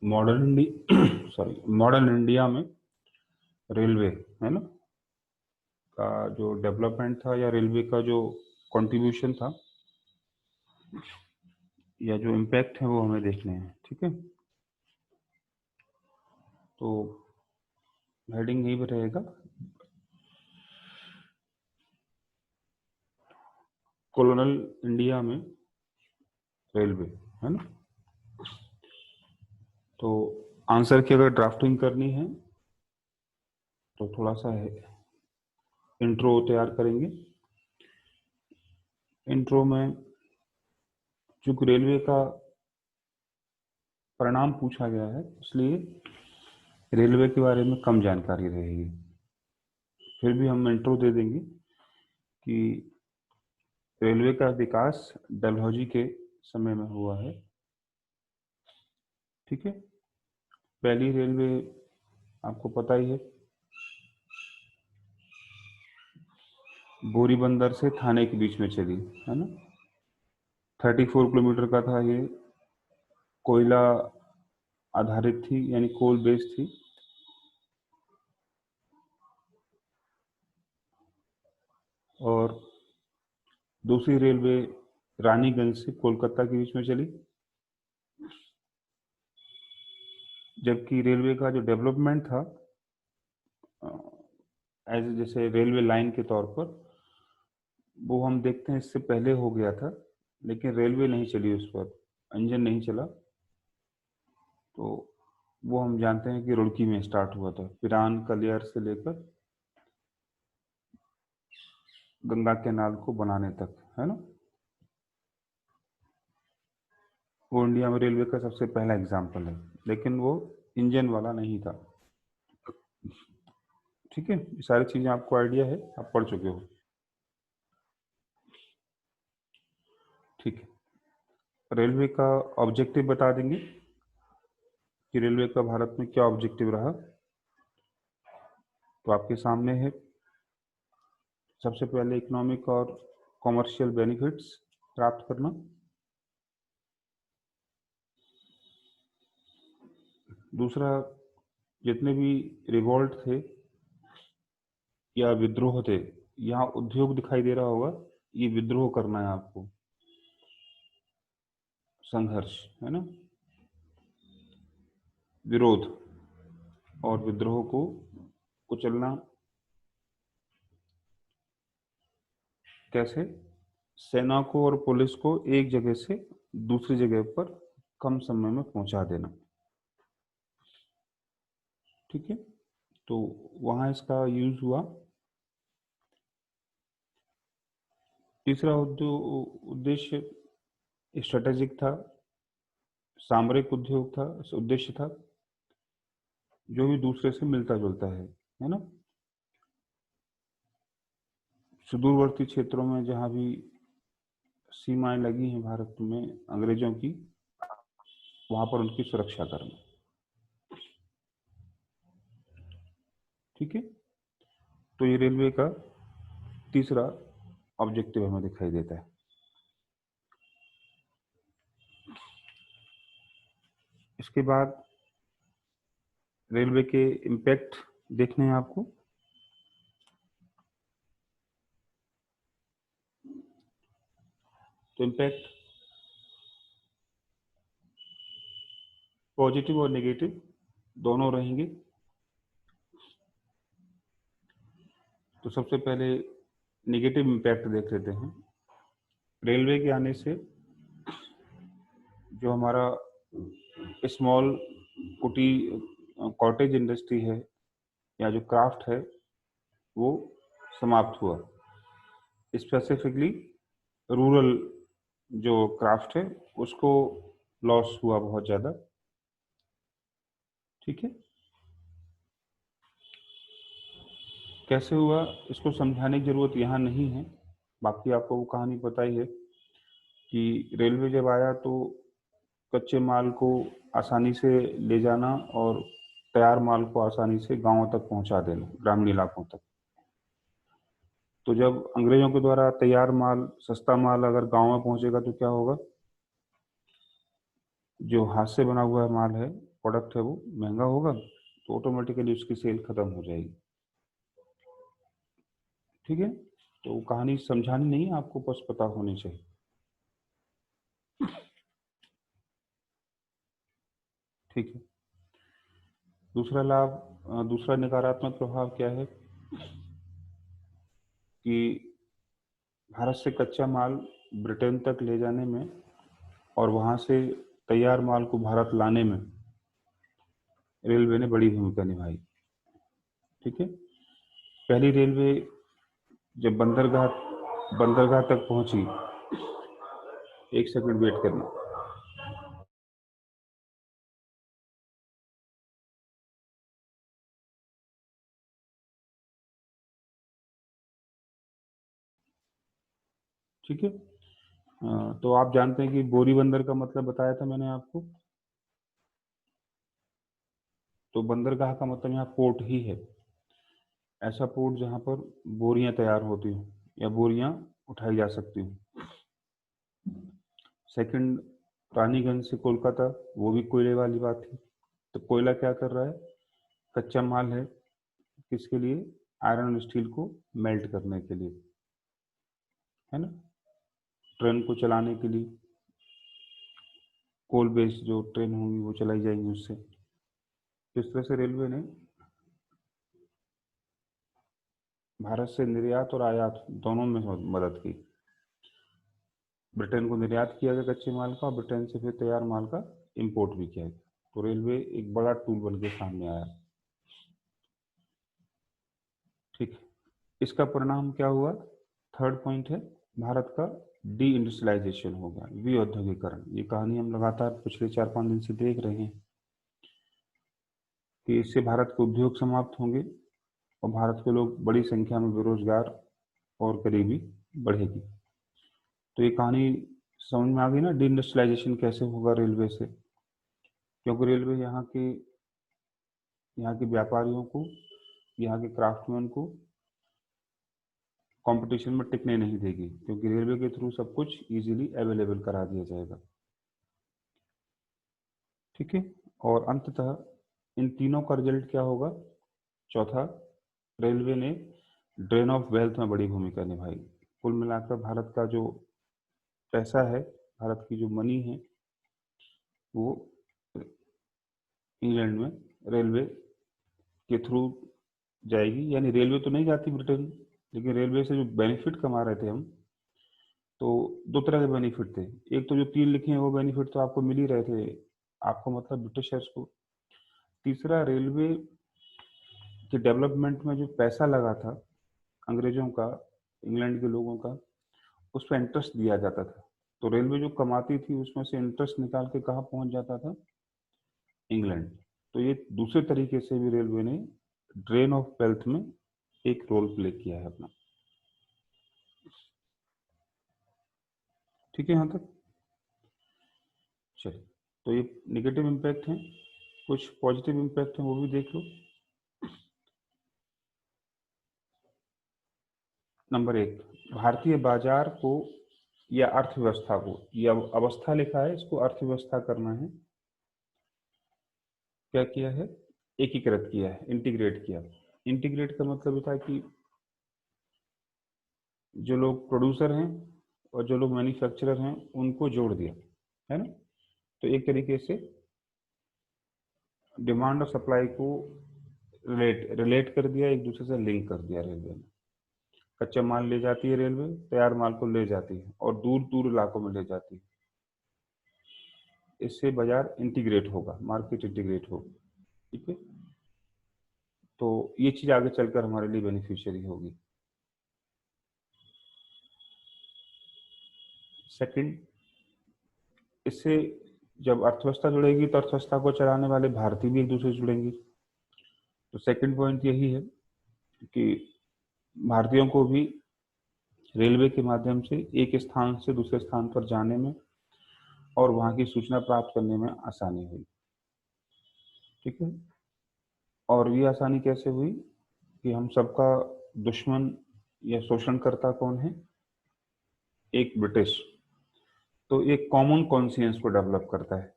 Modern India sorry modern India में railway है ना का जो डेवलपमेंट था या रेलवे का जो कंट्रीब्यूशन था या जो इम्पैक्ट है वो हमें देखने हैं। ठीक है, तो हेडिंग यही पे रहेगा, कॉलोनियल इंडिया में रेलवे, है ना। तो आंसर की अगर ड्राफ्टिंग करनी है तो थोड़ा सा इंट्रो तैयार करेंगे। इंट्रो में चूंकि रेलवे का परिणाम पूछा गया है इसलिए रेलवे के बारे में कम जानकारी रहेगी, फिर भी हम इंट्रो दे देंगे कि रेलवे का विकास डलहौजी के समय में हुआ है। ठीक है, पहली रेलवे आपको पता ही है, बोरीबंदर से थाने के बीच में चली, है ना। 34 किलोमीटर का था ये, कोयला आधारित थी यानी कोल बेस्ड थी। और दूसरी रेलवे रानीगंज से कोलकाता के बीच में चली, जबकि रेलवे का जो डेवलपमेंट था एज जैसे रेलवे लाइन के तौर पर वो हम देखते हैं इससे पहले हो गया था, लेकिन रेलवे नहीं चली उस पर, इंजन नहीं चला। तो वो हम जानते हैं कि रुड़की में स्टार्ट हुआ था, पिरान कलियर से लेकर गंगा कैनाल को बनाने तक, है ना। वो इंडिया में रेलवे का सबसे पहला एग्जाम्पल है, लेकिन वो इंजन वाला नहीं था। ठीक है, ये सारी चीजें आपको आइडिया है, आप पढ़ चुके हो। ठीक है, रेलवे का ऑब्जेक्टिव बता देंगे कि रेलवे का भारत में क्या ऑब्जेक्टिव रहा। तो आपके सामने है, सबसे पहले इकोनॉमिक और कॉमर्शियल बेनिफिट्स प्राप्त करना। दूसरा, जितने भी रिवॉल्ट थे या विद्रोह थे, यहाँ उद्योग दिखाई दे रहा होगा, ये विद्रोह करना है आपको, संघर्ष, है ना, विरोध और विद्रोह को कुचलना। कैसे? सेना को और पुलिस को एक जगह से दूसरी जगह पर कम समय में पहुंचा देना। ठीक है, तो वहां इसका यूज हुआ। तीसरा उद्देश्य स्ट्रेटेजिक था, सामरिक उद्योग था, उद्देश्य था, जो भी दूसरे से मिलता जुलता है ना। सुदूरवर्ती क्षेत्रों में जहां भी सीमाएं लगी हैं भारत में अंग्रेजों की, वहां पर उनकी सुरक्षा करना। ठीक है, तो ये रेलवे का तीसरा ऑब्जेक्टिव हमें दिखाई देता है। इसके बाद रेलवे के इम्पैक्ट देखने हैं आपको। तो इम्पैक्ट पॉजिटिव और नेगेटिव दोनों रहेंगे। तो सबसे पहले नेगेटिव इम्पैक्ट देख लेते हैं। रेलवे के आने से जो हमारा स्मॉल कुटी कॉटेज इंडस्ट्री है या जो क्राफ्ट है वो समाप्त हुआ। स्पेसिफिकली रूरल जो क्राफ्ट है उसको लॉस हुआ बहुत ज़्यादा। ठीक है, कैसे हुआ इसको समझाने की जरूरत यहाँ नहीं है, बाकी आपको वो कहानी पता ही है कि रेलवे जब आया तो कच्चे माल को आसानी से ले जाना और तैयार माल को आसानी से गांवों तक पहुंचा देना, ग्रामीण इलाकों तक। तो जब अंग्रेजों के द्वारा तैयार माल, सस्ता माल अगर गांव में पहुंचेगा तो क्या होगा, जो हाथ से बना हुआ माल है प्रोडक्ट है वो महंगा होगा तो ऑटोमेटिकली उसकी सेल खत्म हो जाएगी। ठीक है, तो कहानी समझानी नहीं है आपको, बस पता होनी चाहिए। ठीक है, दूसरा लाभ, दूसरा नकारात्मक प्रभाव क्या है कि भारत से कच्चा माल ब्रिटेन तक ले जाने में और वहां से तैयार माल को भारत लाने में रेलवे ने बड़ी भूमिका निभाई। ठीक है, पहली रेलवे जब बंदरगाह बंदरगाह तक पहुंची, एक सेकंड वेट करना। ठीक है, तो आप जानते हैं कि बोरी बंदर का मतलब बताया था मैंने आपको। तो बंदरगाह का मतलब यहाँ पोर्ट ही है, ऐसा पोर्ट जहाँ पर बोरियां तैयार होती हो या बोरियां उठाई जा सकती हो। सेकंड, रानीगंज से कोलकाता, वो भी कोयले वाली बात थी। तो कोयला क्या कर रहा है, कच्चा माल है, किसके लिए, आयरन और स्टील को मेल्ट करने के लिए, है ना, ट्रेन को चलाने के लिए, कोल बेस्ड जो ट्रेन होंगी वो चलाई जाएंगी उससे। तो इस तरह से रेलवे ने भारत से निर्यात और आयात दोनों में मदद की। ब्रिटेन को निर्यात किया गया कच्चे माल का और ब्रिटेन से फिर तैयार माल का इंपोर्ट भी किया गया। तो रेलवे एक बड़ा टूल बन के सामने आया। ठीक, इसका परिणाम क्या हुआ, थर्ड पॉइंट है, भारत का डी इंडस्ट्रियलाइजेशन हो गया, विऔद्योगिकरण। ये कहानी हम लगातार पिछले 4-5 दिन से देख रहे हैं कि इससे भारत के उद्योग समाप्त होंगे और भारत के लोग बड़ी संख्या में बेरोजगार और गरीबी बढ़ेगी। तो ये कहानी समझ में आ गई ना, डी इंडस्ट्रियलाइजेशन कैसे होगा रेलवे से, क्योंकि रेलवे यहाँ के व्यापारियों को, यहाँ के क्राफ्टमैन को कंपटीशन में टिकने नहीं देगी, क्योंकि रेलवे के थ्रू सब कुछ इजीली अवेलेबल करा दिया जाएगा। ठीक है, और अंततः इन तीनों का रिजल्ट क्या होगा, चौथा, रेलवे ने ड्रेन ऑफ वेल्थ में बड़ी भूमिका निभाई। कुल मिलाकर भारत का जो पैसा है, भारत की जो मनी है, वो इंग्लैंड में रेलवे के थ्रू जाएगी। यानी रेलवे तो नहीं जाती ब्रिटेन, लेकिन रेलवे से जो बेनिफिट कमा रहे थे हम, तो दो तरह के बेनिफिट थे। एक तो जो तीन लिखे हैं वो बेनिफिट तो आपको मिल ही रहे थे, आपको मतलब ब्रिटिशर्स को। तीसरा, रेलवे के डेवलपमेंट में जो पैसा लगा था अंग्रेजों का, इंग्लैंड के लोगों का, उस पर इंटरेस्ट दिया जाता था। तो रेलवे जो कमाती थी उसमें से इंटरेस्ट निकाल के कहाँ पहुंच जाता था, इंग्लैंड। तो ये दूसरे तरीके से भी रेलवे ने ड्रेन ऑफ वेल्थ में एक रोल प्ले किया है अपना। ठीक है यहाँ तक, चलिए। तो ये नेगेटिव इम्पैक्ट हैं, कुछ पॉजिटिव इम्पैक्ट हैं वो भी देख लो। नंबर एक, भारतीय बाजार को या अर्थव्यवस्था को, या अवस्था लिखा है, इसको अर्थव्यवस्था करना है, क्या किया है, एकीकृत किया है, इंटीग्रेट किया। इंटीग्रेट का मतलब होता है कि जो लोग प्रोड्यूसर हैं और जो लोग मैन्युफैक्चरर हैं उनको जोड़ दिया, है ना। तो एक तरीके से डिमांड और सप्लाई को रिलेट कर दिया, एक दूसरे से लिंक कर दिया रेलवे ने। कच्चा माल ले जाती है रेलवे, तैयार माल को ले जाती है और दूर दूर इलाकों में ले जाती है। इससे बाजार इंटीग्रेट होगा, मार्केट इंटीग्रेट होगा। ठीक है, तो ये चीज आगे चलकर हमारे लिए बेनिफिशियरी होगी। सेकंड, इससे जब अर्थव्यवस्था जुड़ेगी तो अर्थव्यवस्था को चलाने वाले भारतीय भी एक दूसरे से जुड़ेंगी। तो सेकंड पॉइंट यही है कि भारतीयों को भी रेलवे के माध्यम से एक स्थान से दूसरे स्थान पर जाने में और वहां की सूचना प्राप्त करने में आसानी हुई। ठीक है, और ये आसानी कैसे हुई कि हम सबका दुश्मन या शोषणकर्ता कौन है, एक ब्रिटिश। तो एक कॉमन कॉन्सियंस को डेवलप करता है।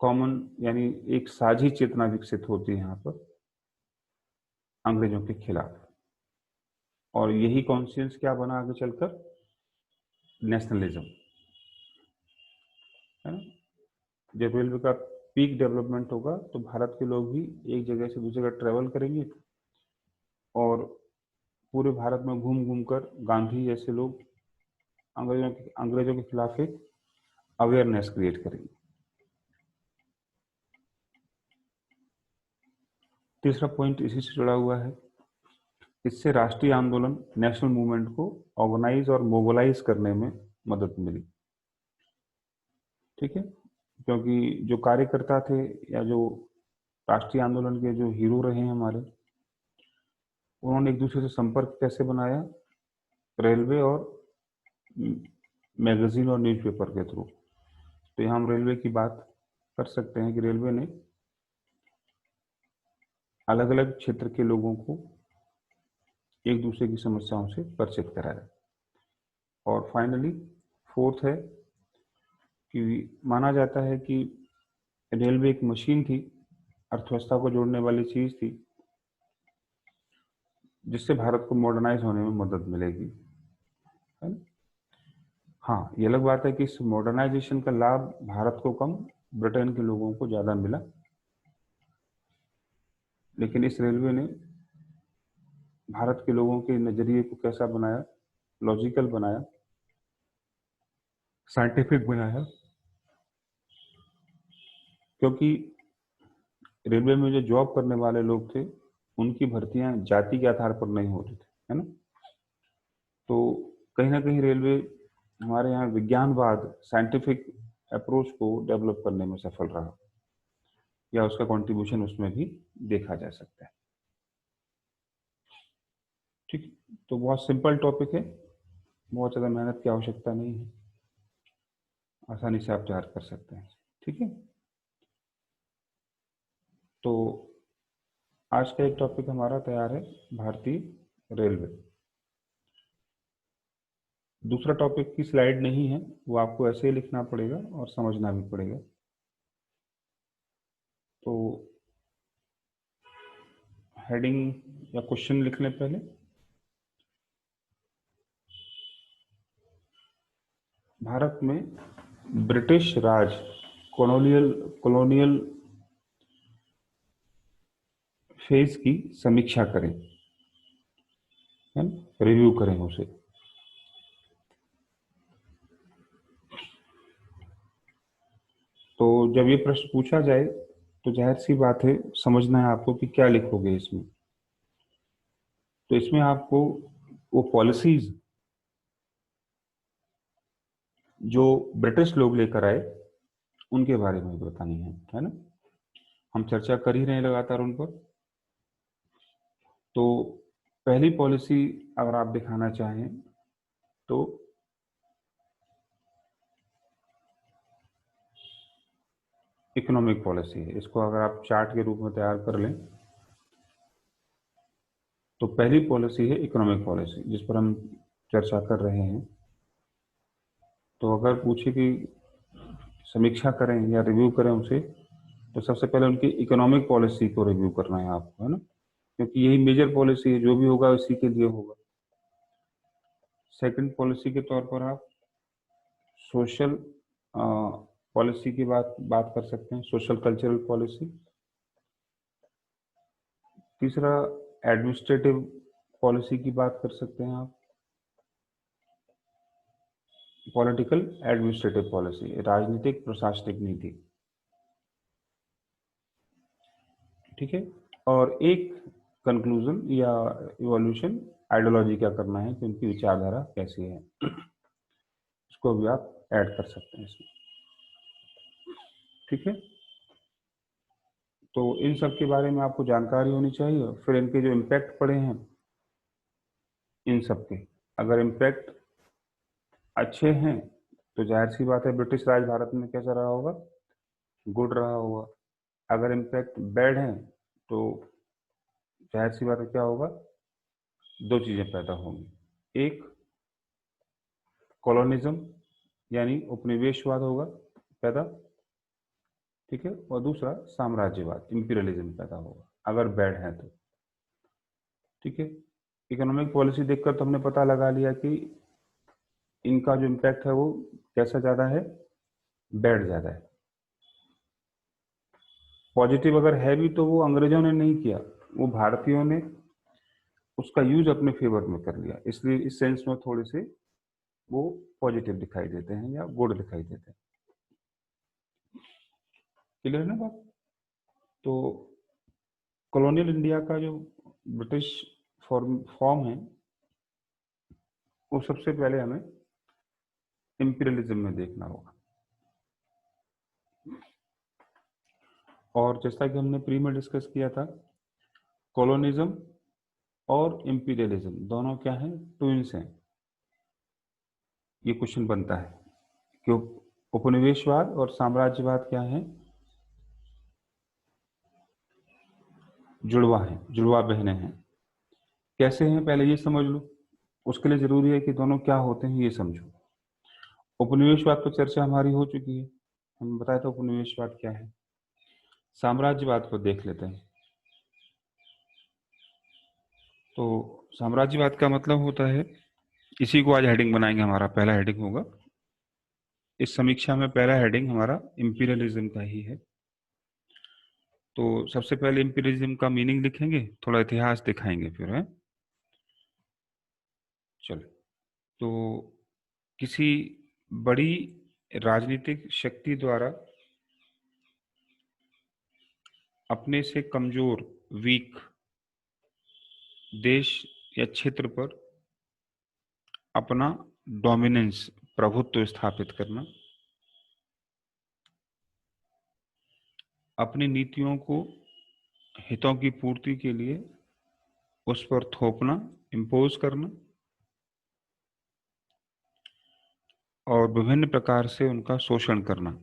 कॉमन यानी एक साझी चेतना विकसित होती है यहाँ पर अंग्रेजों के खिलाफ, और यही कॉन्शियस क्या बना आगे चलकर, नेशनलिज्म, है ना। जब रेलवे का पीक डेवलपमेंट होगा तो भारत के लोग भी एक जगह से दूसरी जगह ट्रेवल करेंगे और पूरे भारत में घूम घूम कर गांधी जैसे लोग अंग्रेजों के खिलाफ एक अवेयरनेस क्रिएट करेंगे। तीसरा पॉइंट इसी से जुड़ा हुआ है, इससे राष्ट्रीय आंदोलन, नेशनल मूवमेंट को ऑर्गेनाइज और मोबिलाइज करने में मदद मिली। ठीक है, क्योंकि जो कार्यकर्ता थे या जो राष्ट्रीय आंदोलन के जो हीरो रहे हैं हमारे, उन्होंने एक दूसरे से संपर्क कैसे बनाया, रेलवे और मैगजीन और न्यूज़पेपर के थ्रू। तो यहाँ हम रेलवे की बात कर सकते हैं कि रेलवे ने अलग अलग क्षेत्र के लोगों को एक दूसरे की समस्याओं से परिचित कराया। और फाइनली फोर्थ है कि माना जाता है कि रेलवे एक मशीन थी, अर्थव्यवस्था को जोड़ने वाली चीज थी, जिससे भारत को मॉडर्नाइज होने में मदद मिलेगी, है ना? हाँ, ये अलग बात है कि इस मॉडर्नाइजेशन का लाभ भारत को कम, ब्रिटेन के लोगों को ज्यादा मिला, लेकिन इस रेलवे ने भारत के लोगों के नजरिए को कैसा बनाया, लॉजिकल बनाया, साइंटिफिक बनाया। क्योंकि रेलवे में जो जॉब करने वाले लोग थे, उनकी भर्तियां जाति के आधार पर नहीं होती थी, है ना। तो कहीं ना कहीं रेलवे हमारे यहाँ विज्ञानवाद, साइंटिफिक अप्रोच को डेवलप करने में सफल रहा, या उसका कंट्रीब्यूशन उसमें भी देखा जा सकता है। ठीक, तो बहुत सिंपल टॉपिक है, बहुत ज़्यादा मेहनत की आवश्यकता नहीं है, आसानी से आप तैयार कर सकते हैं। ठीक है, तो आज का एक टॉपिक हमारा तैयार है, भारतीय रेलवे। दूसरा टॉपिक की स्लाइड नहीं है, वो आपको ऐसे ही लिखना पड़ेगा और समझना भी पड़ेगा। तो हेडिंग या क्वेश्चन लिखने पहले, भारत में ब्रिटिश राज, कॉलोनियल फेज की समीक्षा करें, है ना, रिव्यू करें उसे। तो जब ये प्रश्न पूछा जाए तो जाहिर सी बात है, समझना है आपको कि क्या लिखोगे इसमें। तो इसमें आपको वो पॉलिसीज जो ब्रिटिश लोग लेकर आए उनके बारे में बतानी है ना। हम चर्चा कर ही रहे हैं लगातार उन पर। तो पहली पॉलिसी अगर आप दिखाना चाहें तो इकोनॉमिक पॉलिसी है। इसको अगर आप चार्ट के रूप में तैयार कर लें तो पहली पॉलिसी है इकोनॉमिक पॉलिसी, जिस पर हम चर्चा कर रहे हैं। तो अगर पूछे कि समीक्षा करें या रिव्यू करें उसे, तो सबसे पहले उनकी इकोनॉमिक पॉलिसी को रिव्यू करना है आपको, है ना, क्योंकि यही मेजर पॉलिसी है, जो भी होगा इसी के लिए होगा। सेकंड पॉलिसी के तौर पर आप सोशल पॉलिसी की बात कर सकते हैं, सोशल कल्चरल पॉलिसी। तीसरा एडमिनिस्ट्रेटिव पॉलिसी की बात कर सकते हैं आप, पॉलिटिकल एडमिनिस्ट्रेटिव पॉलिसी, राजनीतिक प्रशासनिक नीति। ठीक है, और एक कंक्लूजन या इवोल्यूशन, आइडियोलॉजी क्या करना है कि उनकी विचारधारा कैसी है, इसको भी आप ऐड कर सकते हैं इसमें। ठीक है, तो इन सब के बारे में आपको जानकारी होनी चाहिए। फिर इनके जो इम्पैक्ट पड़े हैं इन सब के, अगर इम्पैक्ट अच्छे हैं तो जाहिर सी बात है ब्रिटिश राज भारत में कैसा रहा होगा, गुड रहा होगा। अगर इम्पैक्ट बैड है तो जाहिर सी बात है क्या होगा, दो चीजें पैदा होंगी। एक कॉलोनिज्म यानी उपनिवेशवाद होगा पैदा, ठीक है, और दूसरा साम्राज्यवाद, इंपीरियलिज्म पैदा होगा अगर बैड है तो। ठीक है, इकोनॉमिक पॉलिसी देखकर तो हमने पता लगा लिया कि इनका जो इम्पैक्ट है वो कैसा ज़्यादा है, बैड ज़्यादा है। पॉजिटिव अगर है भी तो वो अंग्रेजों ने नहीं किया, वो भारतीयों ने उसका यूज अपने फेवर में कर लिया, इसलिए इस सेंस में थोड़े से वो पॉजिटिव दिखाई देते हैं या गुड दिखाई देते हैं। क्लियर ना बात? तो कॉलोनियल इंडिया का जो ब्रिटिश फॉर्म है वो सबसे पहले हमें इंपीरियलिज्म में देखना होगा। और जैसा कि हमने प्री में डिस्कस किया था, कॉलोनिज्म और इंपीरियलिज्म दोनों क्या हैं, ट्विंस हैं। ये क्वेश्चन बनता है कि उपनिवेशवाद और साम्राज्यवाद क्या है, जुड़वा है, जुड़वा बहनें हैं। कैसे हैं पहले ये समझ लो, उसके लिए जरूरी है कि दोनों क्या होते हैं ये समझो। उपनिवेशवाद पर चर्चा हमारी हो चुकी है, हमने बताया था उपनिवेशवाद क्या है। साम्राज्यवाद को देख लेते हैं। तो साम्राज्यवाद का मतलब होता है, इसी को आज हेडिंग बनाएंगे, हमारा पहला हेडिंग होगा इस समीक्षा में, पहला हेडिंग हमारा इंपीरियलिज्म का ही है। तो सबसे पहले इंपीरियलिज्म का मीनिंग लिखेंगे, थोड़ा इतिहास दिखाएंगे फिर, है। चलो, तो किसी बड़ी राजनीतिक शक्ति द्वारा अपने से कमजोर, वीक देश या क्षेत्र पर अपना डोमिनेंस, प्रभुत्व स्थापित करना, अपनी नीतियों को हितों की पूर्ति के लिए उस पर थोपना, इम्पोज करना, और विभिन्न प्रकार से उनका शोषण करना,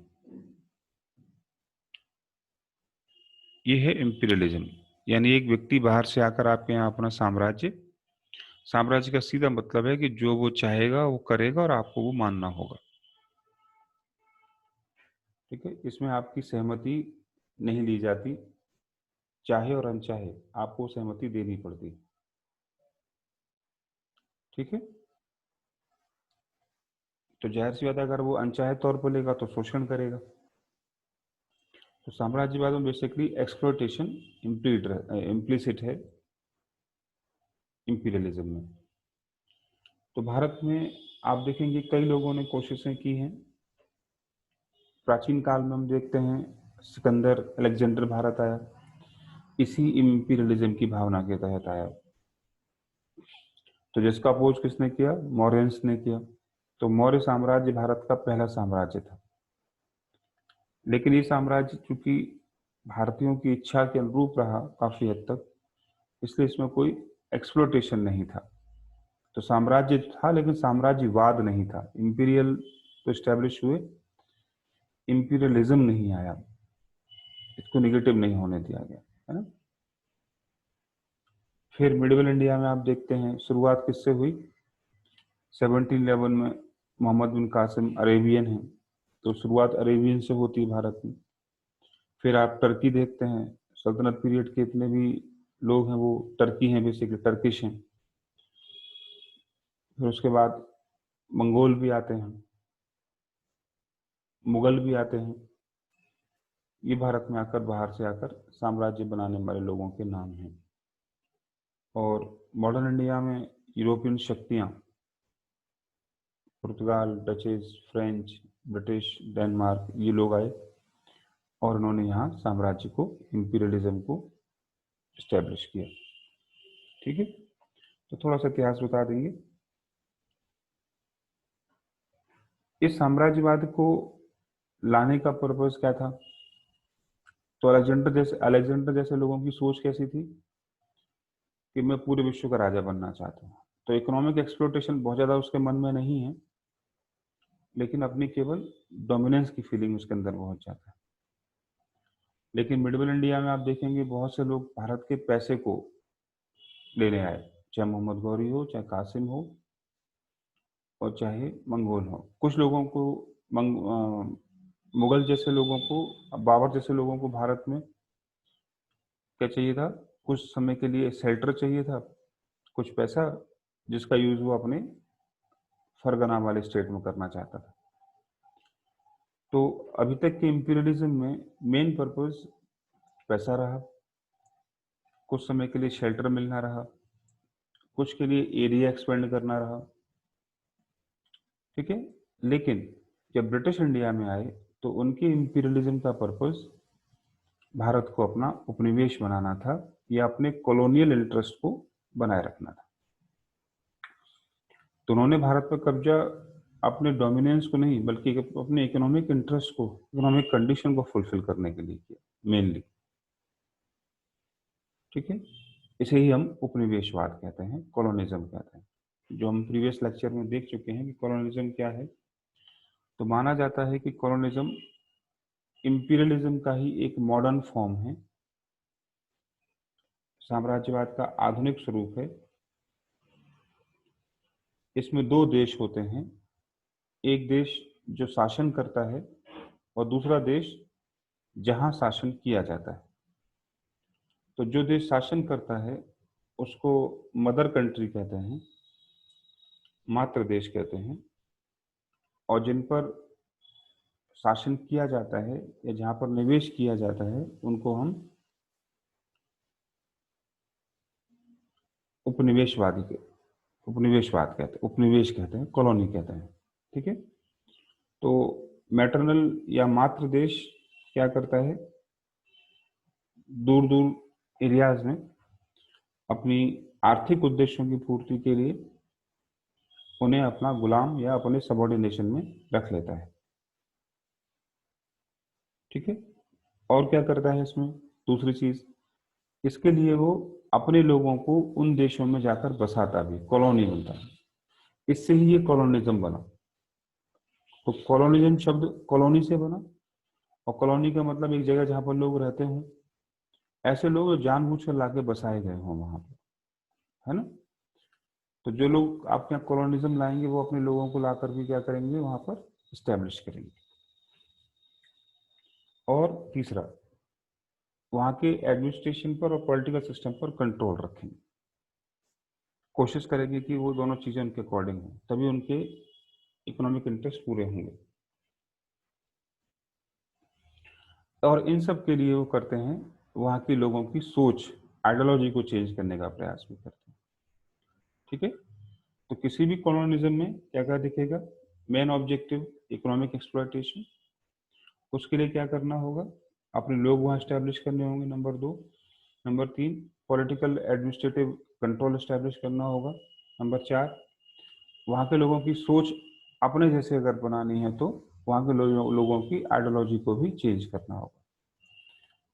ये है इंपीरियलिज्म। यानी एक व्यक्ति बाहर से आकर आपके यहाँ अपना साम्राज्य, साम्राज्य का सीधा मतलब है कि जो वो चाहेगा वो करेगा और आपको वो मानना होगा। ठीक है, इसमें आपकी सहमति नहीं ली जाती, चाहे और अनचाहे आपको सहमति देनी पड़ती। ठीक है, तो जाहिर सी बात है अगर वो अनचाहे तौर पर लेगा तो शोषण करेगा। तो साम्राज्यवाद में बेसिकली एक्सप्लॉयटेशन इम्प्लीसिट है इंपीरियलिज्म में। तो भारत में आप देखेंगे कई लोगों ने कोशिशें की हैं। प्राचीन काल में हम देखते हैं सिकंदर, अलेक्जेंडर भारत आया, इसी इंपीरियलिज्म की भावना के तहत आया। तो जिसका अपोज किसने किया, मौर्यंस ने किया। तो मौर्य साम्राज्य भारत का पहला साम्राज्य था, लेकिन ये साम्राज्य चूंकि भारतीयों की इच्छा के अनुरूप रहा काफी हद तक, इसलिए इसमें कोई एक्सप्लोटेशन नहीं था। तो साम्राज्य था लेकिन साम्राज्यवाद नहीं था। इंपीरियल तो स्टैब्लिश हुए, इंपीरियलिज्म नहीं आया, इसको निगेटिव नहीं होने दिया गया, है ना। फिर मिडिवल इंडिया में आप देखते हैं शुरुआत किससे हुई, 1711 में मोहम्मद बिन कासिम अरेबियन है, तो शुरुआत अरेबियन से होती है भारत में। फिर आप टर्की देखते हैं, सल्तनत पीरियड के इतने भी लोग हैं वो टर्की हैं, बेसिकली टर्किश हैं। फिर उसके बाद मंगोल भी आते हैं, मुगल भी आते हैं। ये भारत में आकर, बाहर से आकर साम्राज्य बनाने वाले लोगों के नाम हैं। और मॉडर्न इंडिया में यूरोपियन शक्तियां, पुर्तगाल, डचेस, फ्रेंच, ब्रिटिश, डेनमार्क, ये लोग आए और उन्होंने यहाँ साम्राज्य को, इंपीरियलिज्म को स्टैब्लिश किया। ठीक है, तो थोड़ा सा इतिहास बता देंगे। इस साम्राज्यवाद को लाने का पर्पस क्या था, तो अलेक्जेंडर जैसे लोगों की सोच कैसी थी कि मैं पूरे विश्व का राजा बनना चाहता हूँ। तो इकोनॉमिक एक्सप्लोटेशन बहुत ज्यादा उसके मन में नहीं है, लेकिन अपनी केवल डोमिनेंस की फीलिंग उसके अंदर बहुत ज्यादा है। लेकिन मिडिवल इंडिया में आप देखेंगे बहुत से लोग भारत के पैसे को लेने आए, चाहे मोहम्मद गौरी हो, चाहे कासिम हो, और चाहे मंगोल हो। कुछ लोगों को मुगल जैसे लोगों को, बाबर जैसे लोगों को भारत में क्या चाहिए था? कुछ समय के लिए शेल्टर चाहिए था, कुछ पैसा, जिसका यूज वो अपने फरगना वाले स्टेट में करना चाहता था। तो अभी तक के इंपीरियलिज्म में मेन पर्पस पैसा रहा, कुछ समय के लिए शेल्टर मिलना रहा, कुछ के लिए एरिया एक्सपेंड करना रहा। ठीक है। लेकिन जब ब्रिटिश इंडिया में आए तो उनके इंपीरियलिज्म का पर्पस भारत को अपना उपनिवेश बनाना था या अपने कॉलोनियल इंटरेस्ट को बनाए रखना था। तो उन्होंने भारत पर कब्जा अपने डोमिनेंस को नहीं बल्कि अपने इकोनॉमिक इंटरेस्ट को, इकोनॉमिक कंडीशन को फुलफिल करने के लिए किया मेनली। ठीक है। इसे ही हम उपनिवेशवाद कहते हैं, कॉलोनिज्म कहते हैं। जो हम प्रीवियस लेक्चर में देख चुके हैं कि कॉलोनिज्म क्या है। तो माना जाता है कि कॉलोनिज्म इंपीरियलिज्म का ही एक मॉडर्न फॉर्म है, साम्राज्यवाद का आधुनिक स्वरूप है। इसमें दो देश होते हैं, एक देश जो शासन करता है और दूसरा देश जहां शासन किया जाता है। तो जो देश शासन करता है उसको मदर कंट्री कहते हैं, मातृ देश कहते हैं। और जिन पर शासन किया जाता है या जहां पर निवेश किया जाता है उनको हम उपनिवेशवादी के उपनिवेशवाद कहते हैं, उपनिवेश कहते हैं, कॉलोनी कहते हैं। ठीक है। तो मैटरनल या मातृ देश क्या करता है, दूर दूर एरियाज में अपनी आर्थिक उद्देश्यों की पूर्ति के लिए उन्हें अपना गुलाम या अपने सबॉर्डिनेशन में रख लेता है। ठीक है। और क्या करता है इसमें, दूसरी चीज, इसके लिए वो अपने लोगों को उन देशों में जाकर बसाता भी, कॉलोनी बनता है। इससे ही ये कॉलोनिज्म बना। तो कॉलोनिज्म शब्द कॉलोनी से बना, और कॉलोनी का मतलब एक जगह जहां पर लोग रहते हों, ऐसे लोग जो जानबूझकर लाके बसाए गए हों वहां पर, है ना। तो जो लोग आपके यहाँ कॉलोनिज्म लाएंगे वो अपने लोगों को लाकर भी क्या करेंगे, वहां पर स्टैब्लिश करेंगे। और तीसरा, वहां के एडमिनिस्ट्रेशन पर और पॉलिटिकल सिस्टम पर कंट्रोल रखेंगे, कोशिश करेंगे कि वो दोनों चीजें उनके अकॉर्डिंग हो, तभी उनके इकोनॉमिक इंटरेस्ट पूरे होंगे। और इन सब के लिए वो करते हैं, वहाँ के लोगों की सोच, आइडियोलॉजी को चेंज करने का प्रयास भी करते हैं। ठीक है। तो किसी भी कॉलोनिज्म में क्या क्या दिखेगा, मेन ऑब्जेक्टिव इकोनॉमिक एक्सप्लॉयटेशन। उसके लिए क्या करना होगा, अपने लोग वहाँ स्टैब्लिश करने होंगे, नंबर दो। नंबर तीन, पॉलिटिकल एडमिनिस्ट्रेटिव कंट्रोल स्टैब्लिश करना होगा। नंबर चार, वहाँ के लोगों की सोच अपने जैसे अगर बनानी है तो वहाँ के लोगों की आइडियोलॉजी को भी चेंज करना होगा।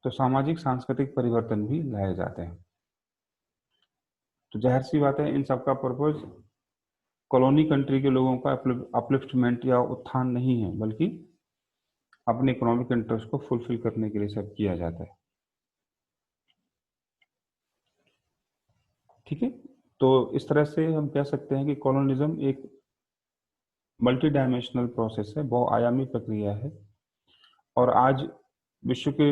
तो सामाजिक सांस्कृतिक परिवर्तन भी लाए जाते हैं। तो जाहिर सी बात है इन सबका पर्पज कॉलोनी कंट्री के लोगों का अपलिफ्टमेंट या उत्थान नहीं है, बल्कि अपने इकोनॉमिक इंटरेस्ट को फुलफिल करने के लिए सब किया जाता है। ठीक है। तो इस तरह से हम कह सकते हैं कि कॉलोनिज्म एक मल्टी डायमेंशनल प्रोसेस है, बहुआयामी प्रक्रिया है। और आज विश्व के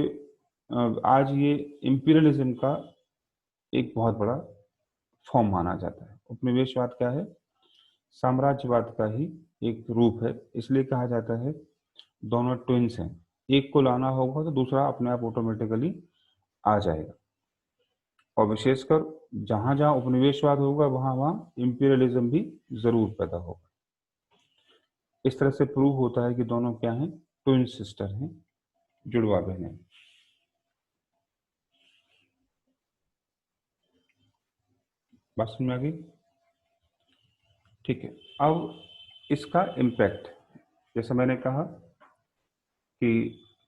आज ये इंपीरियलिज्म का एक बहुत बड़ा फॉर्म माना जाता है। उपनिवेशवाद क्या है, साम्राज्यवाद का ही एक रूप है। इसलिए कहा जाता है दोनों ट्विंस हैं, एक को लाना होगा तो दूसरा अपने आप ऑटोमेटिकली आ जाएगा। और विशेषकर जहां जहां उपनिवेशवाद होगा वहां वहां इंपीरियलिज्म भी जरूर पैदा होगा। इस तरह से प्रूव होता है कि दोनों क्या हैं, ट्विन सिस्टर हैं, जुड़वा बहनें। बात समझ में आ गई? ठीक है। अब इसका इम्पैक्ट, जैसे मैंने कहा कि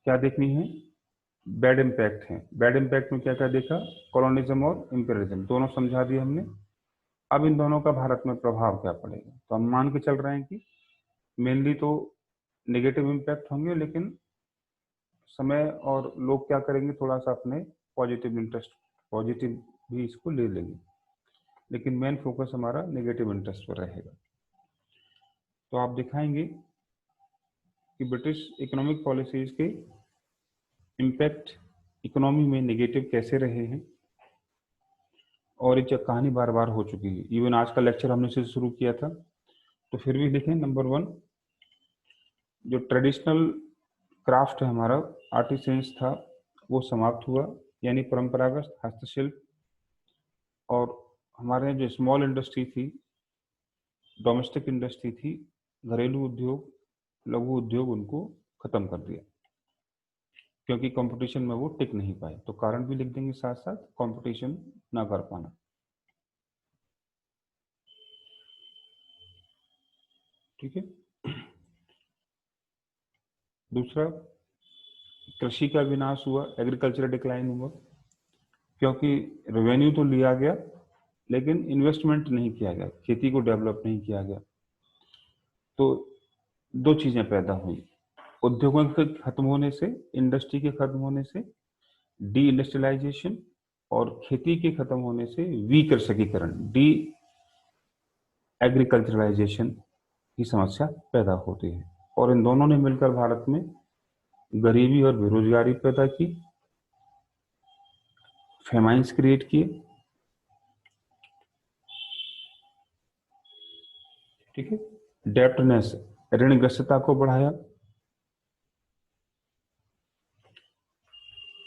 क्या देखनी है, बैड इम्पैक्ट है। बैड इम्पैक्ट में क्या क्या देखा, कॉलोनिज्म और इंपीरियलिज्म दोनों समझा दिए हमने। अब इन दोनों का भारत में प्रभाव क्या पड़ेगा, तो हम मान के चल रहे हैं कि मेनली तो नेगेटिव इम्पैक्ट होंगे, लेकिन समय और लोग क्या करेंगे, थोड़ा सा अपने पॉजिटिव इंटरेस्ट, पॉजिटिव भी इसको ले लेंगे, लेकिन मेन फोकस हमारा नेगेटिव इंटरेस्ट पर रहेगा। तो आप दिखाएंगे कि ब्रिटिश इकोनॉमिक पॉलिसीज के इम्पैक्ट इकोनॉमी में नेगेटिव कैसे रहे हैं, और ये कहानी बार बार हो चुकी है। इवन आज का लेक्चर हमने इसे शुरू किया था, तो फिर भी देखें। नंबर 1, जो ट्रेडिशनल क्राफ्ट है हमारा, आर्टिसेंस था, वो समाप्त हुआ, यानी परंपरागत हस्तशिल्प, और हमारे यहाँ जो स्मॉल इंडस्ट्री थी, डोमेस्टिक इंडस्ट्री थी, घरेलू उद्योग, लघु उद्योग, उनको खत्म कर दिया, क्योंकि कंपटीशन में वो टिक नहीं पाए। तो कारण भी लिख देंगे साथ साथ, कंपटीशन ना कर पाना। ठीक है। दूसरा, कृषि का विनाश हुआ, एग्रीकल्चर डिक्लाइन हुआ, क्योंकि रेवेन्यू तो लिया गया लेकिन इन्वेस्टमेंट नहीं किया गया, खेती को डेवलप नहीं किया गया। तो दो चीजें पैदा हुई, उद्योगों के खत्म होने से, इंडस्ट्री के खत्म होने से डी इंडस्ट्रियलाइजेशन, और खेती के खत्म होने से विकृषकीकरण, डी एग्रीकल्चरलाइजेशन की समस्या पैदा होती है। और इन दोनों ने मिलकर भारत में गरीबी और बेरोजगारी पैदा की, फेमाइंस क्रिएट किए। ठीक है। डेप्टनेस, ऋणग्रस्तता को बढ़ाया,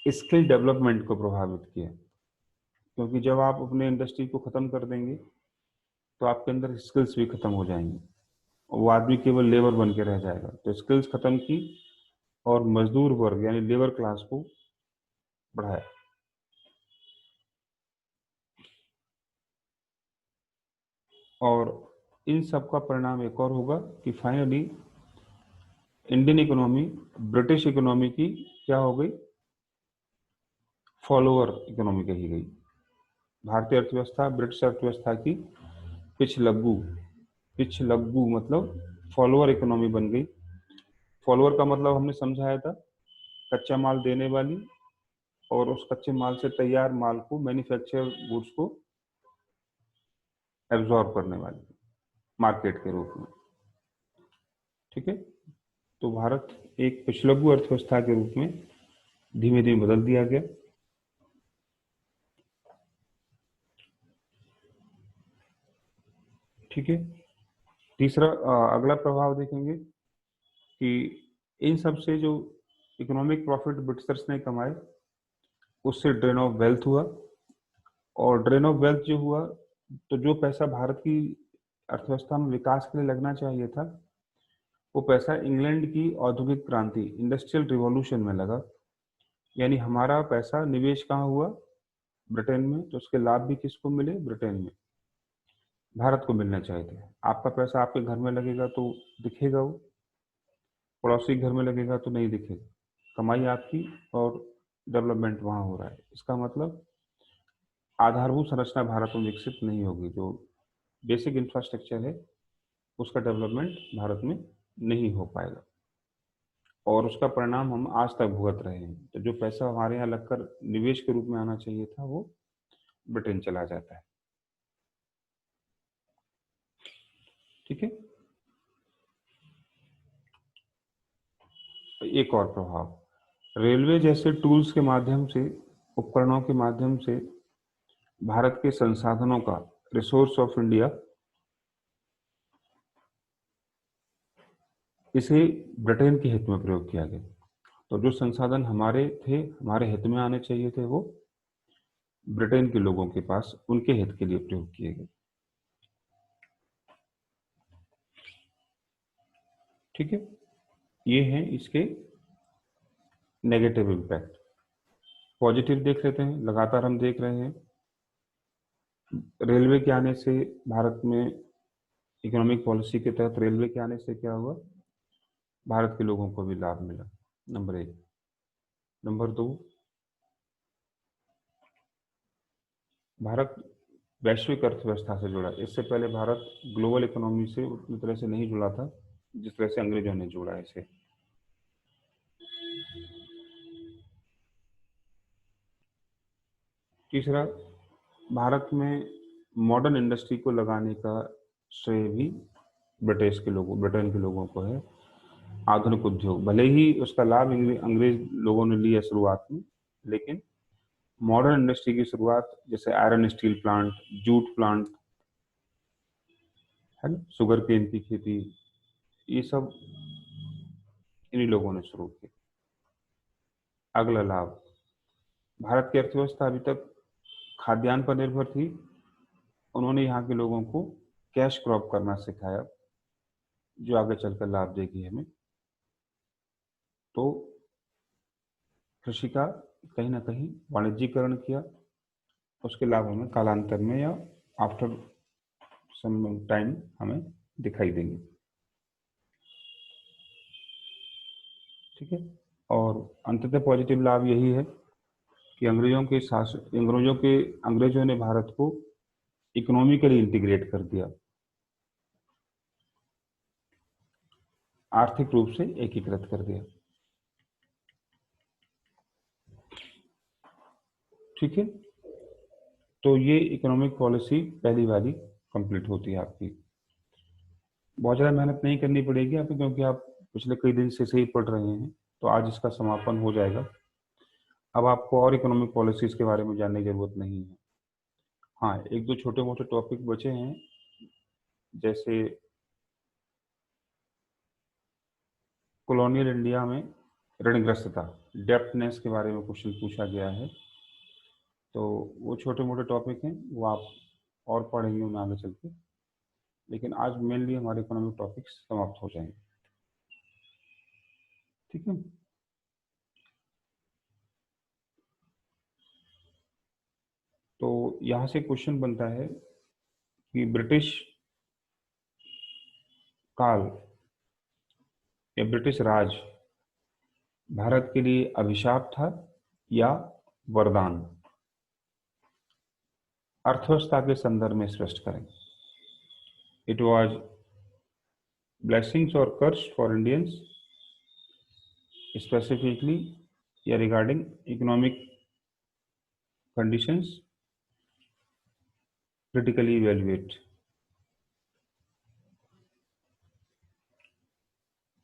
स्किल डेवलपमेंट को प्रभावित किया, क्योंकि जब आप अपने इंडस्ट्री को खत्म कर देंगे तो आपके अंदर स्किल्स भी खत्म हो जाएंगी, वो आदमी केवल लेबर बन के रह जाएगा। तो स्किल्स खत्म की और मजदूर वर्ग यानी लेबर क्लास को बढ़ाया। और इन सब का परिणाम एक और होगा कि finally Indian economy British economy की क्या हो गई, फॉलोअर इकोनॉमी कही गई। भारतीय अर्थव्यवस्था ब्रिटिश अर्थव्यवस्था की पिछलग्गू, पिछलग्गू मतलब फॉलोअर इकोनॉमी बन गई। फॉलोअर का मतलब हमने समझाया था, कच्चा माल देने वाली और उस कच्चे माल से तैयार माल को, मैन्युफैक्चर गुड्स को एब्जॉर्ब करने वाली, मार्केट के रूप में। ठीक है। तो भारत एक पिछलग्गू अर्थव्यवस्था के रूप में धीमे धीमे बदल दिया गया। ठीक है। तीसरा, अगला प्रभाव देखेंगे कि इन सब से जो इकोनॉमिक प्रॉफिट ब्रिटिशर्स ने कमाए, उससे ड्रेन ऑफ वेल्थ हुआ, और ड्रेन ऑफ वेल्थ जो हुआ, तो जो पैसा भारत की अर्थव्यवस्था में विकास के लिए लगना चाहिए था, वो पैसा इंग्लैंड की औद्योगिक क्रांति, इंडस्ट्रियल रिवॉल्यूशन में लगा। यानी हमारा पैसा निवेश कहाँ हुआ, ब्रिटेन में, तो उसके लाभ भी किसको मिले, ब्रिटेन में, भारत को मिलना चाहिए थे। आपका पैसा आपके घर में लगेगा तो दिखेगा, वो पड़ोसी घर में लगेगा तो नहीं दिखेगा। कमाई आपकी और डेवलपमेंट वहाँ हो रहा है, इसका मतलब आधारभूत संरचना भारत में विकसित नहीं होगी। जो बेसिक इंफ्रास्ट्रक्चर है उसका डेवलपमेंट भारत में नहीं हो पाएगा, और उसका परिणाम हम आज तक भुगत रहे हैं। तो जो पैसा हमारे यहाँ लगकर निवेश के रूप में आना चाहिए था, वो ब्रिटेन चला जाता है। ठीक है। एक और प्रभाव, रेलवे जैसे टूल्स के माध्यम से, उपकरणों के माध्यम से भारत के संसाधनों का, रिसोर्स ऑफ इंडिया, इसे ब्रिटेन के हित में प्रयोग किया गया। तो जो संसाधन हमारे थे, हमारे हित में आने चाहिए थे, वो ब्रिटेन के लोगों के पास उनके हित के लिए प्रयोग किए गए। ठीक है। ये हैं इसके नेगेटिव इम्पैक्ट। पॉजिटिव देख लेते हैं, लगातार हम देख रहे हैं रेलवे के आने से भारत में, इकोनॉमिक पॉलिसी के तहत रेलवे के आने से क्या हुआ, भारत के लोगों को भी लाभ मिला, नंबर 1। नंबर 2, भारत वैश्विक अर्थव्यवस्था से जुड़ा। इससे पहले भारत ग्लोबल इकोनॉमी से उतनी तरह से नहीं जुड़ा था जिस तरह से अंग्रेजों ने जोड़ा इसे। तीसरा, भारत में मॉडर्न इंडस्ट्री को लगाने का श्रेय भी ब्रिटेन के लोगों को है। आधुनिक उद्योग, भले ही उसका लाभ अंग्रेज लोगों ने लिया शुरुआत में, लेकिन मॉडर्न इंडस्ट्री की शुरुआत जैसे iron steel plant, jute plant है ना, शुगर केन की खेती, ये सब इन्हीं लोगों ने शुरू की। अगला लाभ, भारत की अर्थव्यवस्था अभी तक खाद्यान्न पर निर्भर थी, उन्होंने यहाँ के लोगों को कैश क्रॉप करना सिखाया, जो आगे चलकर लाभ देगी हमें। तो कृषि का कहीं ना कहीं वाणिज्यीकरण किया, उसके लाभ हमें कालांतर में या आफ्टर सम टाइम हमें दिखाई देंगे। ठीक है, और अंततः पॉजिटिव लाभ यही है कि अंग्रेजों ने भारत को इकोनॉमिकली इंटीग्रेट कर दिया, आर्थिक रूप से एकीकृत कर दिया। ठीक है, तो ये इकोनॉमिक पॉलिसी पहली वाली कंप्लीट होती है आपकी। बहुत ज़्यादा मेहनत नहीं करनी पड़ेगी आपको, क्योंकि आप पिछले कई दिन से सही पढ़ रहे हैं, तो आज इसका समापन हो जाएगा। अब आपको और इकोनॉमिक पॉलिसीज के बारे में जानने की जरूरत नहीं है। हाँ, एक दो छोटे मोटे टॉपिक बचे हैं, जैसे कॉलोनियल इंडिया में ऋणग्रस्तता, डेप्टनेस के बारे में क्वेश्चन पूछा गया है। तो वो छोटे मोटे टॉपिक हैं, वो आप और पढ़ेंगे उन्हें आगे चल के, लेकिन आज मेनली हमारे इकोनॉमिक टॉपिक्स समाप्त हो जाएंगे। ठीक है, तो यहाँ से क्वेश्चन बनता है कि ब्रिटिश काल या ब्रिटिश राज भारत के लिए अभिशाप था या वरदान? अर्थव्यवस्था के संदर्भ में स्पष्ट करें। इट वॉज ब्लेसिंग्स और कर्स फॉर इंडियंस स्पेसिफिकली, या regarding economic conditions, critically evaluate.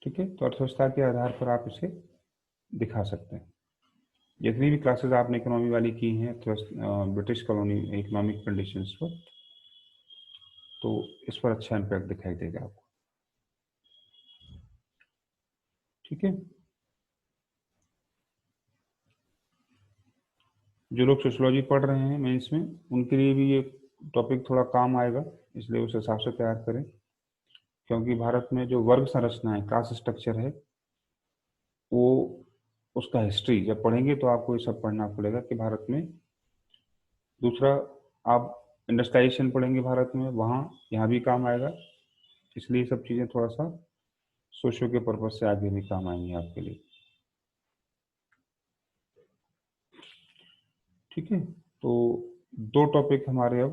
ठीक है, तो अर्थव्यवस्था के आधार पर आप इसे दिखा सकते हैं। जितनी भी क्लासेस आपने इकोनॉमी वाली की हैं ब्रिटिश कॉलोनी इकोनॉमिक कंडीशंस पर, तो इस पर अच्छा इम्पैक्ट दिखाई देगा आपको। ठीक है, जो लोग सोशोलॉजी पढ़ रहे हैं मेंस में, उनके लिए भी ये टॉपिक थोड़ा काम आएगा, इसलिए उस हिसाब से तैयार करें। क्योंकि भारत में जो वर्ग संरचना है, कास्ट स्ट्रक्चर है, वो उसका हिस्ट्री जब पढ़ेंगे तो आपको ये सब पढ़ना पड़ेगा कि भारत में। दूसरा, आप इंडस्ट्रियलाइजेशन पढ़ेंगे भारत में, वहाँ यहाँ भी काम आएगा, इसलिए सब चीज़ें थोड़ा सा सोशो के पर्पज से आगे भी काम आएंगी आपके लिए। ठीक है, तो दो टॉपिक हमारे अब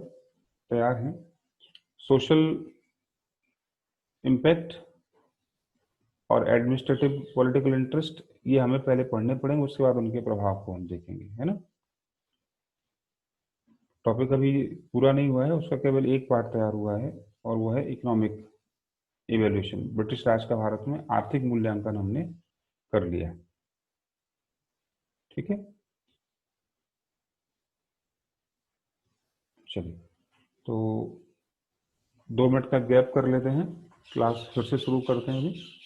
तैयार हैं, सोशल इम्पैक्ट और एडमिनिस्ट्रेटिव पॉलिटिकल इंटरेस्ट। ये हमें पहले पढ़ने पड़ेंगे, उसके बाद उनके प्रभाव को हम देखेंगे, है ना। टॉपिक अभी पूरा नहीं हुआ है, उसका केवल एक पार्ट तैयार हुआ है, और वो है इकोनॉमिक इवेल्युएशन। ब्रिटिश राज का भारत में आर्थिक मूल्यांकन हमने कर लिया। ठीक है, चलिए, तो 2 मिनट का गैप कर लेते हैं, क्लास फिर से शुरू करते हैं अभी।